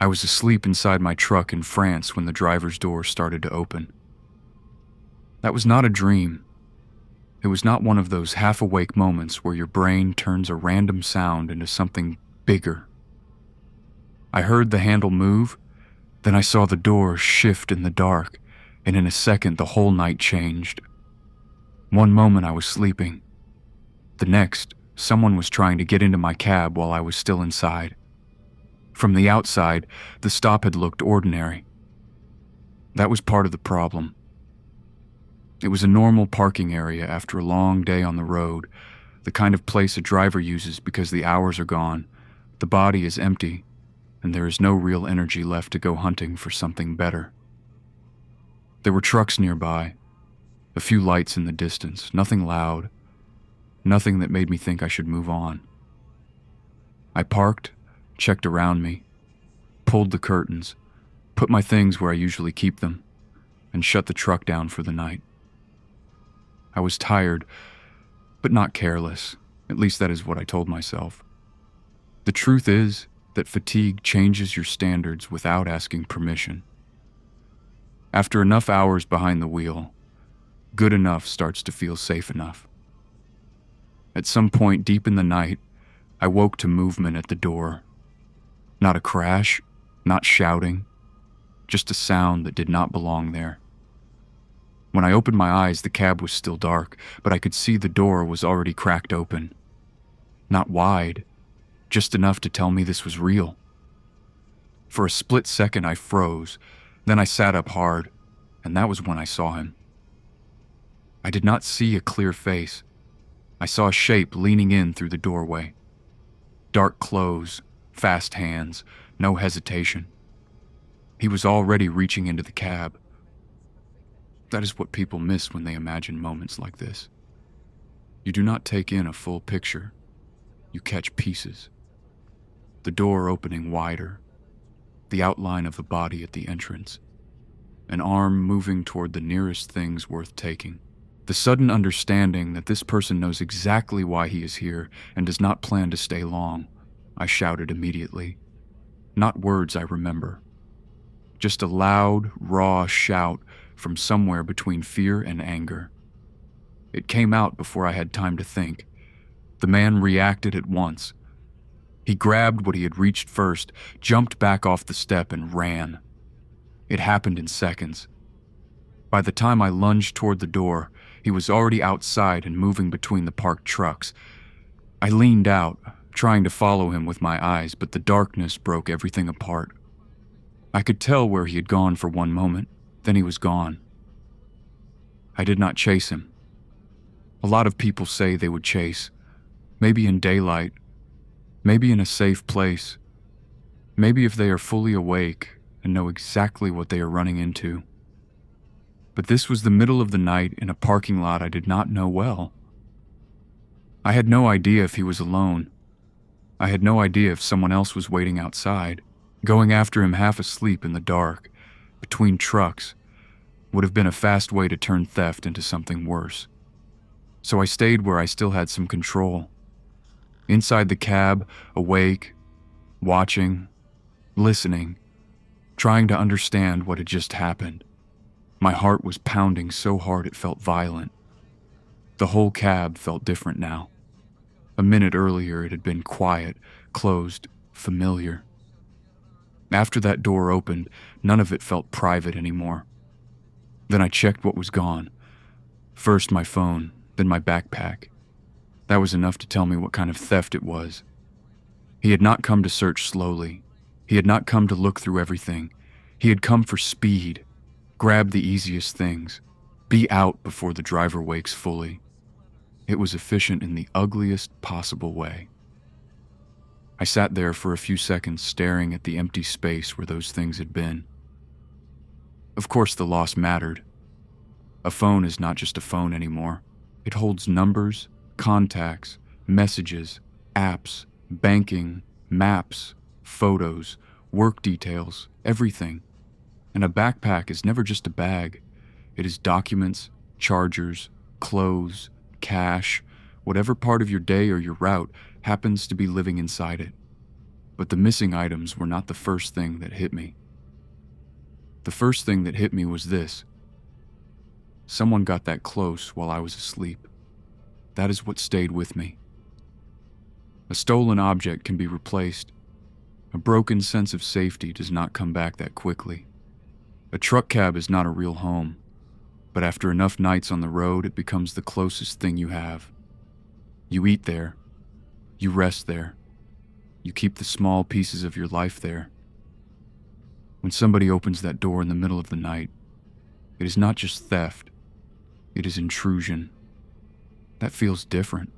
I was asleep inside my truck in France when the driver's door started to open. That was not a dream. It was not one of those half-awake moments where your brain turns a random sound into something bigger. I heard the handle move, then I saw the door shift in the dark, and in a second the whole night changed. One moment I was sleeping. The next, someone was trying to get into my cab while I was still inside. From the outside, the stop had looked ordinary. That was part of the problem. It was a normal parking area after a long day on the road, the kind of place a driver uses because the hours are gone, the body is empty, and there is no real energy left to go hunting for something better. There were trucks nearby, a few lights in the distance, nothing loud, nothing that made me think I should move on. I parked, checked around me, pulled the curtains, put my things where I usually keep them, and shut the truck down for the night. I was tired, but not careless. At least that is what I told myself. The truth is that fatigue changes your standards without asking permission. After enough hours behind the wheel, good enough starts to feel safe enough. At some point deep in the night, I woke to movement at the door. Not a crash, not shouting, just a sound that did not belong there. When I opened my eyes, the cab was still dark, but I could see the door was already cracked open. Not wide, just enough to tell me this was real. For a split second, I froze. Then I sat up hard, and that was when I saw him. I did not see a clear face. I saw a shape leaning in through the doorway. Dark clothes, fast hands, no hesitation. He was already reaching into the cab. That is what people miss when they imagine moments like this. You do not take in a full picture. You catch pieces. The door opening wider. The outline of the body at the entrance. An arm moving toward the nearest things worth taking. The sudden understanding that this person knows exactly why he is here and does not plan to stay long. I shouted immediately. Not words I remember. Just a loud, raw shout from somewhere between fear and anger. It came out before I had time to think. The man reacted at once. He grabbed what he had reached first, jumped back off the step, and ran. It happened in seconds. By the time I lunged toward the door, he was already outside and moving between the parked trucks. I leaned out, trying to follow him with my eyes, but the darkness broke everything apart. I could tell where he had gone for one moment. Then he was gone. I did not chase him. A lot of people say they would chase, maybe in daylight, maybe in a safe place, maybe if they are fully awake and know exactly what they are running into. But this was the middle of the night in a parking lot I did not know well. I had no idea if he was alone. I had no idea if someone else was waiting outside. Going after him half asleep in the dark, between trucks, would have been a fast way to turn theft into something worse. So I stayed where I still had some control. Inside the cab, awake, watching, listening, trying to understand what had just happened. My heart was pounding so hard it felt violent. The whole cab felt different now. A minute earlier it had been quiet, closed, familiar. After that door opened, none of it felt private anymore. Then I checked what was gone. First my phone, then my backpack. That was enough to tell me what kind of theft it was. He had not come to search slowly. He had not come to look through everything. He had come for speed. Grab the easiest things. Be out before the driver wakes fully. It was efficient in the ugliest possible way. I sat there for a few seconds staring at the empty space where those things had been. Of course the loss mattered. A phone is not just a phone anymore. It holds numbers, contacts, messages, apps, banking, maps, photos, work details, everything. And a backpack is never just a bag. It is documents, chargers, clothes, cash, whatever part of your day or your route happens to be living inside it. But the missing items were not the first thing that hit me. The first thing that hit me was this. Someone got that close while I was asleep. That is what stayed with me. A stolen object can be replaced. A broken sense of safety does not come back that quickly. A truck cab is not a real home, but after enough nights on the road, it becomes the closest thing you have. You eat there. You rest there. You keep the small pieces of your life there. When somebody opens that door in the middle of the night, it is not just theft, it is intrusion. That feels different.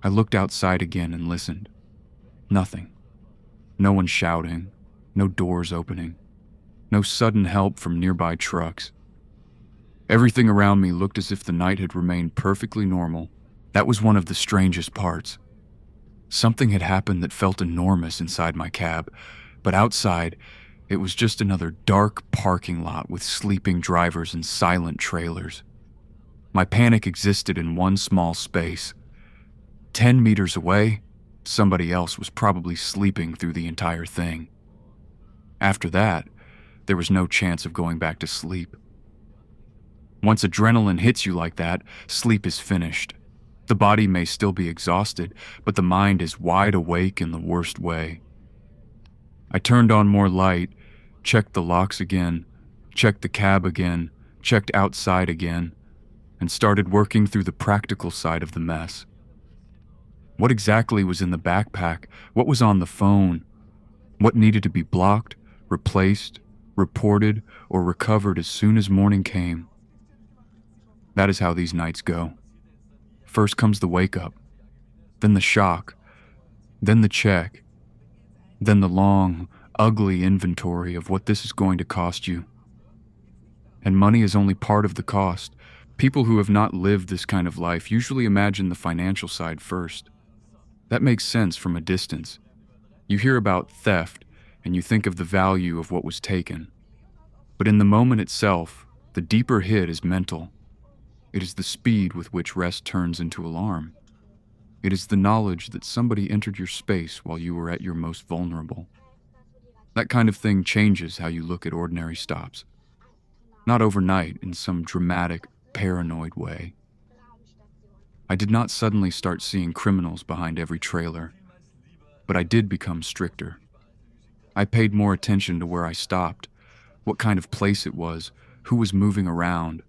I looked outside again and listened. Nothing. No one shouting, no doors opening, no sudden help from nearby trucks. Everything around me looked as if the night had remained perfectly normal. That was one of the strangest parts. Something had happened that felt enormous inside my cab, but outside, it was just another dark parking lot with sleeping drivers and silent trailers. My panic existed in one small space. 10 meters away, somebody else was probably sleeping through the entire thing. After that, there was no chance of going back to sleep. Once adrenaline hits you like that, sleep is finished. The body may still be exhausted, but the mind is wide awake in the worst way. I turned on more light, checked the locks again, checked the cab again, checked outside again, and started working through the practical side of the mess. What exactly was in the backpack? What was on the phone? What needed to be blocked, replaced, reported, or recovered as soon as morning came? That is how these nights go. First comes the wake-up, then the shock, then the check, then the long, ugly inventory of what this is going to cost you. And money is only part of the cost. People who have not lived this kind of life usually imagine the financial side first. That makes sense from a distance. You hear about theft, and you think of the value of what was taken. But in the moment itself, the deeper hit is mental. It is the speed with which rest turns into alarm. It is the knowledge that somebody entered your space while you were at your most vulnerable. That kind of thing changes how you look at ordinary stops. Not overnight in some dramatic, paranoid way. I did not suddenly start seeing criminals behind every trailer, but I did become stricter. I paid more attention to where I stopped, what kind of place it was, who was moving around,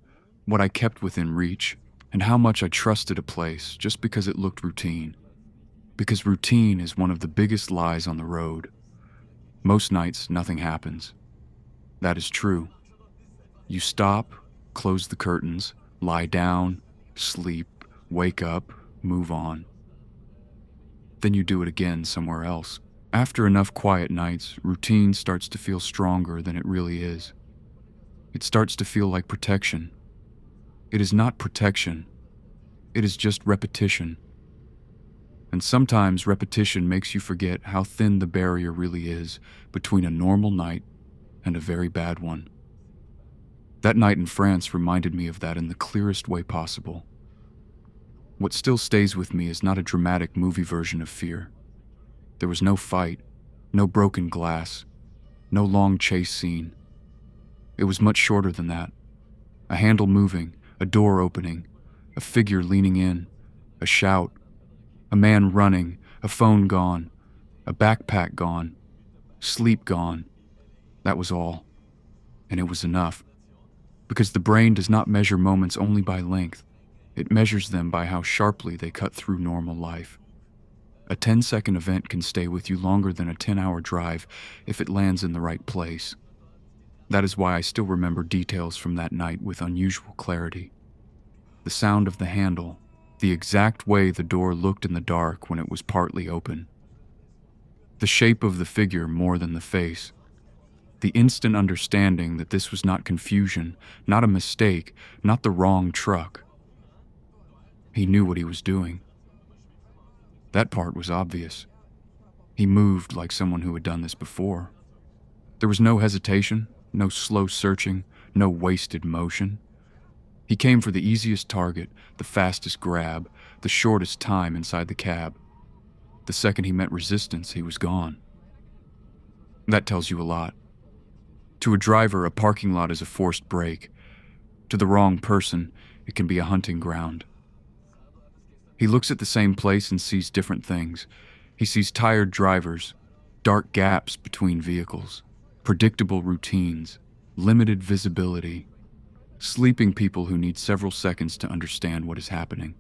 what I kept within reach, and how much I trusted a place just because it looked routine. Because routine is one of the biggest lies on the road. Most nights, nothing happens. That is true. You stop, close the curtains, lie down, sleep, wake up, move on. Then you do it again somewhere else. After enough quiet nights, routine starts to feel stronger than it really is. It starts to feel like protection. It is not protection. It is just repetition. And sometimes repetition makes you forget how thin the barrier really is between a normal night and a very bad one. That night in France reminded me of that in the clearest way possible. What still stays with me is not a dramatic movie version of fear. There was no fight, no broken glass, no long chase scene. It was much shorter than that. A handle moving, a door opening, a figure leaning in, a shout, a man running, a phone gone, a backpack gone, sleep gone. That was all. And it was enough. Because the brain does not measure moments only by length. It measures them by how sharply they cut through normal life. A 10-second event can stay with you longer than a 10-hour drive if it lands in the right place. That is why I still remember details from that night with unusual clarity. The sound of the handle, the exact way the door looked in the dark when it was partly open. The shape of the figure more than the face. The instant understanding that this was not confusion, not a mistake, not the wrong truck. He knew what he was doing. That part was obvious. He moved like someone who had done this before. There was no hesitation, no slow searching, no wasted motion. He came for the easiest target, the fastest grab, the shortest time inside the cab. The second he met resistance, he was gone. That tells you a lot. To a driver, a parking lot is a forced break. To the wrong person, it can be a hunting ground. He looks at the same place and sees different things. He sees tired drivers, dark gaps between vehicles, predictable routines, limited visibility, sleeping people who need several seconds to understand what is happening.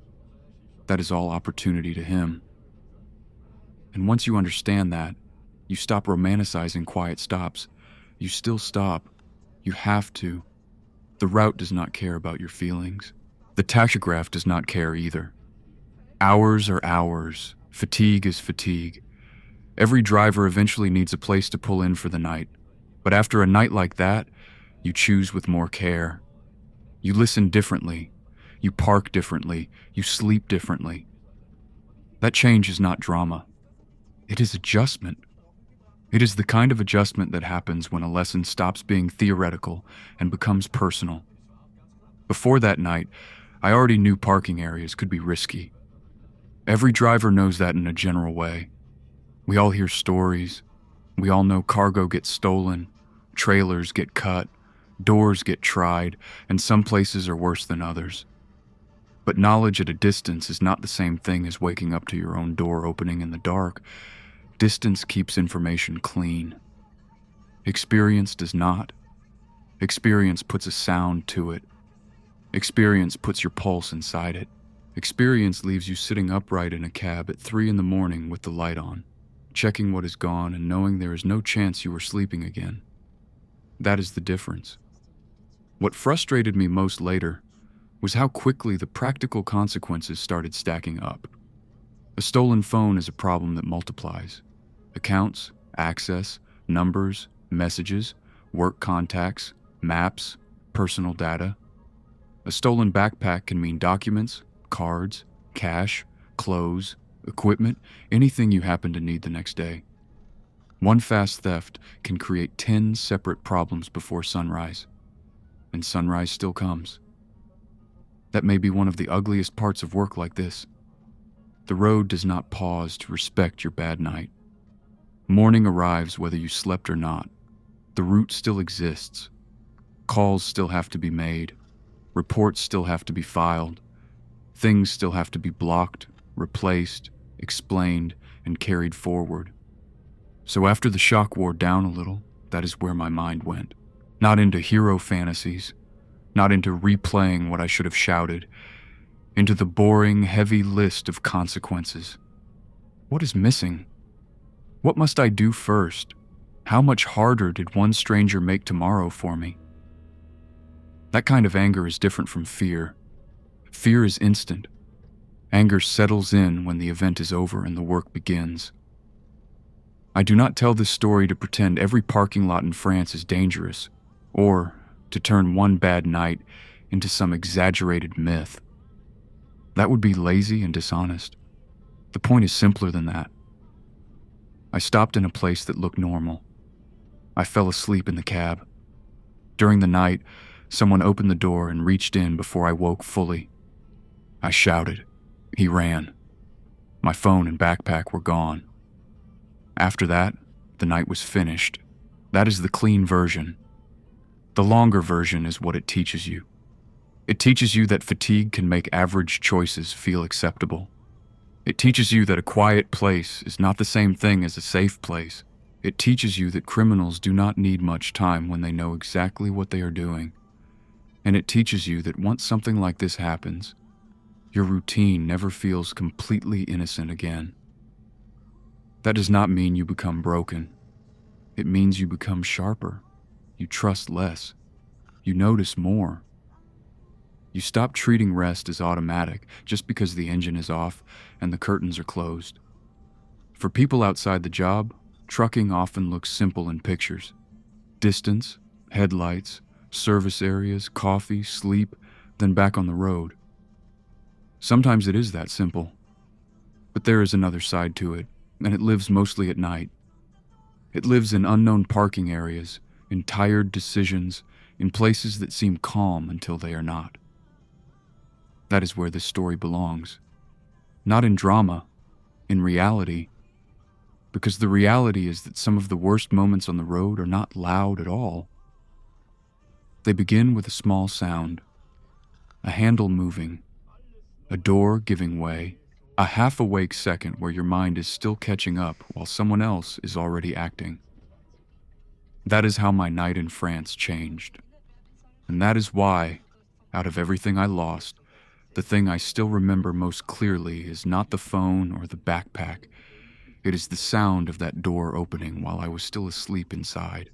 That is all opportunity to him. And once you understand that, you stop romanticizing quiet stops. You still stop. You have to. The route does not care about your feelings. The tachograph does not care either. Hours are hours. Fatigue is fatigue. Every driver eventually needs a place to pull in for the night. But after a night like that, you choose with more care. You listen differently. You park differently. You sleep differently. That change is not drama. It is adjustment. It is the kind of adjustment that happens when a lesson stops being theoretical and becomes personal. Before that night, I already knew parking areas could be risky. Every driver knows that in a general way. We all hear stories. We all know cargo gets stolen, trailers get cut, doors get tried, and some places are worse than others. But knowledge at a distance is not the same thing as waking up to your own door opening in the dark. Distance keeps information clean. Experience does not. Experience puts a sound to it. Experience puts your pulse inside it. Experience leaves you sitting upright in a cab at 3 a.m. with the light on, checking what is gone and knowing there is no chance you are sleeping again. That is the difference. What frustrated me most later was how quickly the practical consequences started stacking up. A stolen phone is a problem that multiplies. Accounts, access, numbers, messages, work contacts, maps, personal data. A stolen backpack can mean documents, cards, cash, clothes, equipment, anything you happen to need the next day. One fast theft can create 10 separate problems before sunrise, and sunrise still comes. That may be one of the ugliest parts of work like this. The road does not pause to respect your bad night. Morning arrives whether you slept or not. The route still exists. Calls still have to be made. Reports still have to be filed. Things still have to be blocked, replaced, explained, and carried forward. So after the shock wore down a little, that is where my mind went. Not into hero fantasies, not into replaying what I should have shouted, into the boring, heavy list of consequences. What is missing? What must I do first? How much harder did one stranger make tomorrow for me? That kind of anger is different from fear. Fear is instant. Anger settles in when the event is over and the work begins. I do not tell this story to pretend every parking lot in France is dangerous, or to turn one bad night into some exaggerated myth. That would be lazy and dishonest. The point is simpler than that. I stopped in a place that looked normal. I fell asleep in the cab. During the night, someone opened the door and reached in before I woke fully. I shouted. He ran. My phone and backpack were gone. After that, the night was finished. That is the clean version. The longer version is what it teaches you. It teaches you that fatigue can make average choices feel acceptable. It teaches you that a quiet place is not the same thing as a safe place. It teaches you that criminals do not need much time when they know exactly what they are doing. And it teaches you that once something like this happens, your routine never feels completely innocent again. That does not mean you become broken. It means you become sharper. You trust less. You notice more. You stop treating rest as automatic just because the engine is off and the curtains are closed. For people outside the job, trucking often looks simple in pictures. Distance, headlights, service areas, coffee, sleep, then back on the road. Sometimes it is that simple. But there is another side to it, and it lives mostly at night. It lives in unknown parking areas, in tired decisions, in places that seem calm until they are not. That is where this story belongs. Not in drama, in reality, Because the reality is that some of the worst moments on the road are not loud at all. They begin with a small sound, a handle moving, a door giving way, a half-awake second where your mind is still catching up while someone else is already acting. That is how my night in France changed. And that is why, out of everything I lost, the thing I still remember most clearly is not the phone or the backpack. It is the sound of that door opening while I was still asleep inside.